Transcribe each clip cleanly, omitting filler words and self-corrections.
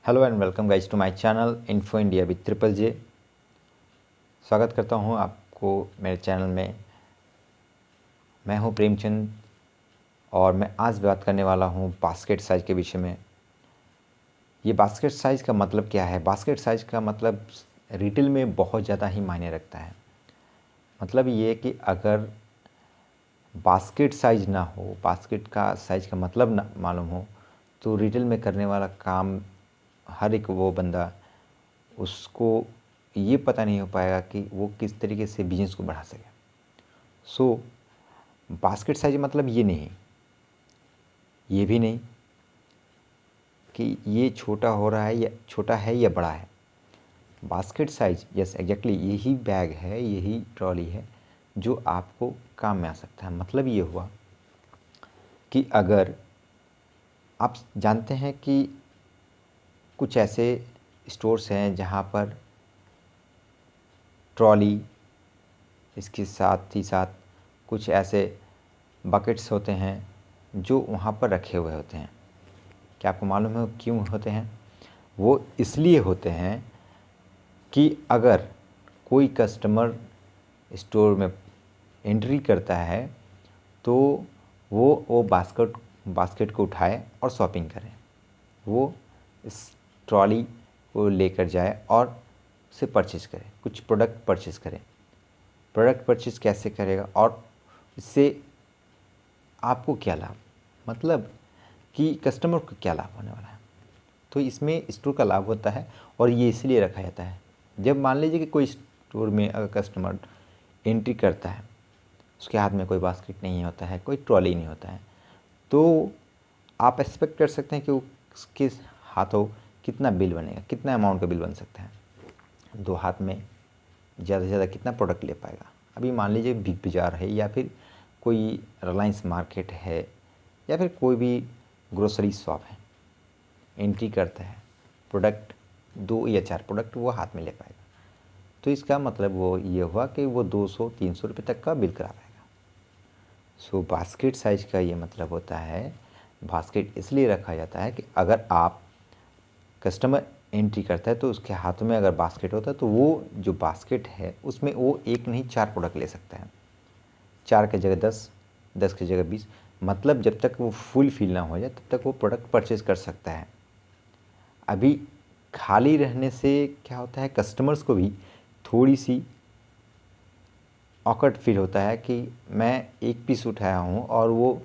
Hello and welcome guys to my channel info India with triple J. स्वागत करता हूं आपको मेरे चैनल में। मैं हूं प्रेमचंद और मैं आज बात करने वाला हूं बास्केट साइज़ के विषय में। ये बास्केट साइज़ का मतलब क्या है? बास्केट साइज़ का मतलब रिटेल में बहुत ज़्यादा ही मायने रखता है। मतलब ये कि अगर बास्केट साइज़ ना हो, बास्केट का साइज़ का मतलब ना मालूम हो, तो रिटेल में करने वाला काम हर एक वो बंदा उसको ये पता नहीं हो पाएगा कि वो किस तरीके से बिजनेस को बढ़ा सके। सो बास्केट साइज मतलब ये नहीं, ये भी नहीं कि ये छोटा हो रहा है या छोटा है या बड़ा है। बास्केट साइज यस एग्जैक्टली यही बैग है, यही ट्रॉली है जो आपको काम में आ सकता है। मतलब ये हुआ कि अगर आप जानते हैं कि कुछ ऐसे स्टोर्स हैं जहाँ पर ट्रॉली, इसके साथ ही साथ कुछ ऐसे बकेट्स होते हैं जो वहाँ पर रखे हुए होते हैं। क्या आपको मालूम है क्यों होते हैं? वो इसलिए होते हैं कि अगर कोई कस्टमर स्टोर में एंट्री करता है तो वो बास्केट को उठाए और शॉपिंग करे, वो इस ट्रॉली को लेकर जाए और उसे परचेज़ करे, कुछ प्रोडक्ट परचेज़ करे। प्रोडक्ट परचेज़ कैसे करेगा और इससे आपको क्या लाभ, मतलब कि कस्टमर को क्या लाभ होने वाला है? तो इसमें स्टोर का लाभ होता है और ये इसलिए रखा जाता है। जब मान लीजिए कि कोई स्टोर में अगर कस्टमर एंट्री करता है, उसके हाथ में कोई बास्केट नहीं होता है, कोई ट्रॉली नहीं होता है, तो आप एक्सपेक्ट कर सकते हैं कि उसके हाथों कितना बिल बनेगा, कितना अमाउंट का बिल बन सकता है। दो हाथ में ज़्यादा से ज़्यादा कितना प्रोडक्ट ले पाएगा? अभी मान लीजिए बिग बाज़ार है या फिर कोई रिलायंस मार्केट है या फिर कोई भी ग्रोसरी शॉप है, एंट्री करता है, प्रोडक्ट 2 या 4 प्रोडक्ट वो हाथ में ले पाएगा। तो इसका मतलब वो ये हुआ कि वो 200-300 रुपये तक का बिल करा पाएगा। सो बास्केट साइज़ का ये मतलब होता है, बास्केट इसलिए रखा जाता है कि अगर आप कस्टमर एंट्री करता है तो उसके हाथों में अगर बास्केट होता है तो वो जो बास्केट है उसमें वो एक नहीं 4 प्रोडक्ट ले सकता है। 4 की जगह 10, 10 की जगह 20, मतलब जब तक वो फुल फिल ना हो जाए तब तक वो प्रोडक्ट परचेज़ कर सकता है। अभी खाली रहने से क्या होता है, कस्टमर्स को भी थोड़ी सी ऑकवर्ड फील होता है कि मैं एक पीस उठाया हूँ और वो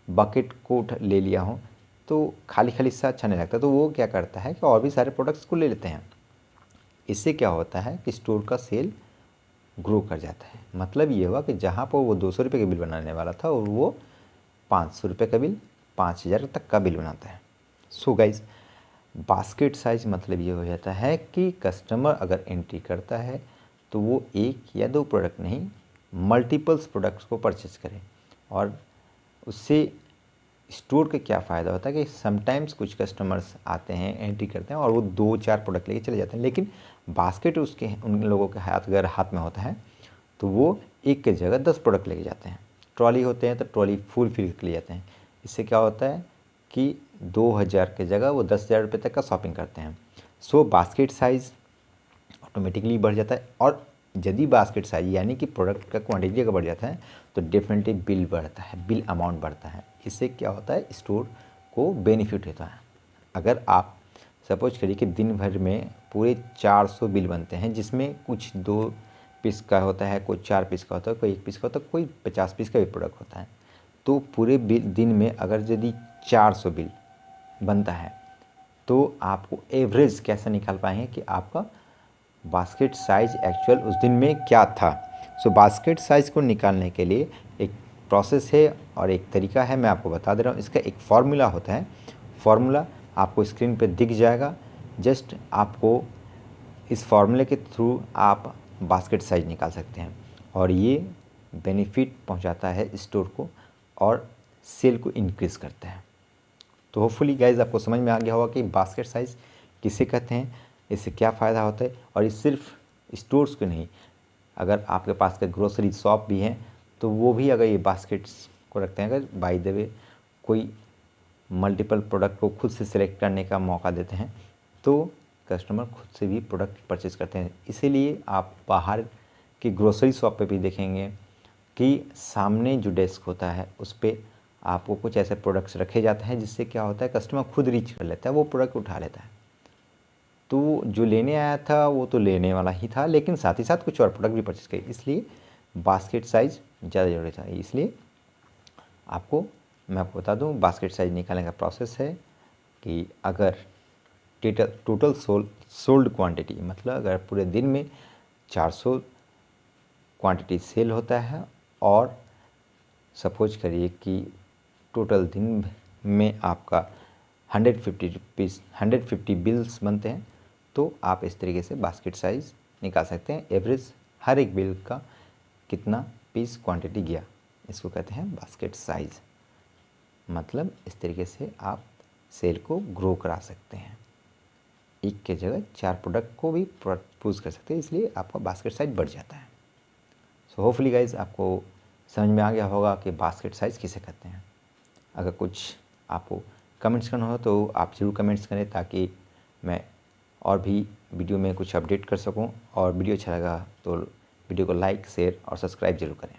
बकेट को ले लिया हूँ, तो खाली खाली सा अच्छा नहीं लगता। तो वो क्या करता है कि और भी सारे प्रोडक्ट्स को ले लेते हैं। इससे क्या होता है कि स्टोर का सेल ग्रो कर जाता है। मतलब ये हुआ कि जहाँ पर वो 200 रुपये का बिल बनाने वाला था और वो 500 रुपये का बिल, 5000 तक का बिल बनाता है। सो गाइज, बास्केट साइज़ मतलब ये हो जाता है कि कस्टमर अगर एंट्री करता है तो वो 1 या 2 प्रोडक्ट नहीं, मल्टीपल्स प्रोडक्ट्स को परचेज़ करें। और उससे स्टोर का क्या फ़ायदा होता है कि समटाइम्स कुछ कस्टमर्स आते हैं, एंट्री करते हैं और वो 2-4 प्रोडक्ट लेके चले जाते हैं, लेकिन बास्केट उसके उन लोगों के अगर हाथ में होता है तो वो 1 की जगह 10 प्रोडक्ट लेके जाते हैं। ट्रॉली होते हैं तो ट्रॉली फुल फिल के ले जाते हैं। इससे क्या होता है कि 2000 की जगह वो 10,000 रुपये तक का शॉपिंग करते हैं। सो बास्केट साइज़ ऑटोमेटिकली बढ़ जाता है। और यदि बास्केट साइज यानी कि प्रोडक्ट का क्वांटिटी अगर बढ़ जाता है तो डेफिनेटली बिल बढ़ता है, बिल अमाउंट बढ़ता है। इससे क्या होता है, स्टोर को बेनिफिट होता है। अगर आप सपोज करिए कि दिन भर में पूरे 400 बिल बनते हैं, जिसमें कुछ 2 पीस का होता है, कोई 4 पीस का होता है, कोई 1 पीस का होता है, कोई 50 पीस का भी प्रोडक्ट होता है, तो पूरे दिन में अगर यदि 400 बिल बनता है तो आपको एवरेज कैसे निकाल पाएंगे कि आपका बास्केट साइज़ एक्चुअल उस दिन में क्या था। सो बास्केट साइज़ को निकालने के लिए एक प्रोसेस है और एक तरीका है, मैं आपको बता दे रहा हूँ। इसका एक फार्मूला होता है, फार्मूला आपको स्क्रीन पे दिख जाएगा। जस्ट आपको इस फार्मूले के थ्रू आप बास्केट साइज़ निकाल सकते हैं और ये बेनिफिट पहुंचाता है स्टोर को और सेल को इंक्रीज़ करता है। तो होपफुली गाइज आपको समझ में आ गया होगा कि बास्केट साइज़ किसे कहते हैं, इससे क्या फ़ायदा होता है। और ये सिर्फ स्टोर्स को नहीं, अगर आपके पास का ग्रोसरी शॉप भी हैं तो वो भी अगर ये बास्केट्स को रखते हैं, अगर बाय द वे कोई मल्टीपल प्रोडक्ट को खुद से सिलेक्ट करने का मौका देते हैं, तो कस्टमर खुद से भी प्रोडक्ट परचेज़ करते हैं। इसीलिए आप बाहर की ग्रोसरी शॉप पे भी देखेंगे कि सामने जो डेस्क होता है उस पे आपको कुछ ऐसे प्रोडक्ट्स रखे जाते हैं जिससे क्या होता है, कस्टमर खुद रीच कर लेता है, वो प्रोडक्ट उठा लेता है। तो जो लेने आया था वो तो लेने वाला ही था, लेकिन साथ ही साथ कुछ और प्रोडक्ट भी परचेज़ किए, इसलिए बास्केट साइज़ ज़्यादा ज़रूरी था। इसलिए मैं आपको बता दूं, बास्केट साइज़ निकालने का प्रोसेस है कि अगर टोटल सोल्ड क्वांटिटी, मतलब अगर पूरे दिन में 400 क्वांटिटी सेल होता है और सपोज करिए कि टोटल दिन में आपका 150 बिल्स बनते हैं, तो आप इस तरीके से बास्केट साइज़ निकाल सकते हैं। एवरेज हर एक बिल का कितना पीस क्वांटिटी गया, इसको कहते हैं बास्केट साइज़। मतलब इस तरीके से आप सेल को ग्रो करा सकते हैं, एक के जगह 4 प्रोडक्ट को भी प्रपोज कर सकते हैं, इसलिए आपका बास्केट साइज़ बढ़ जाता है। सो होपफुली गाइज आपको समझ में आ गया होगा कि बास्केट साइज़ किसे कहते हैं। अगर कुछ आपको कमेंट्स करना हो तो आप ज़रूर कमेंट्स करें, ताकि मैं और भी वीडियो में कुछ अपडेट कर सकूं। और वीडियो अच्छा लगा तो वीडियो को लाइक, शेयर और सब्सक्राइब ज़रूर करें।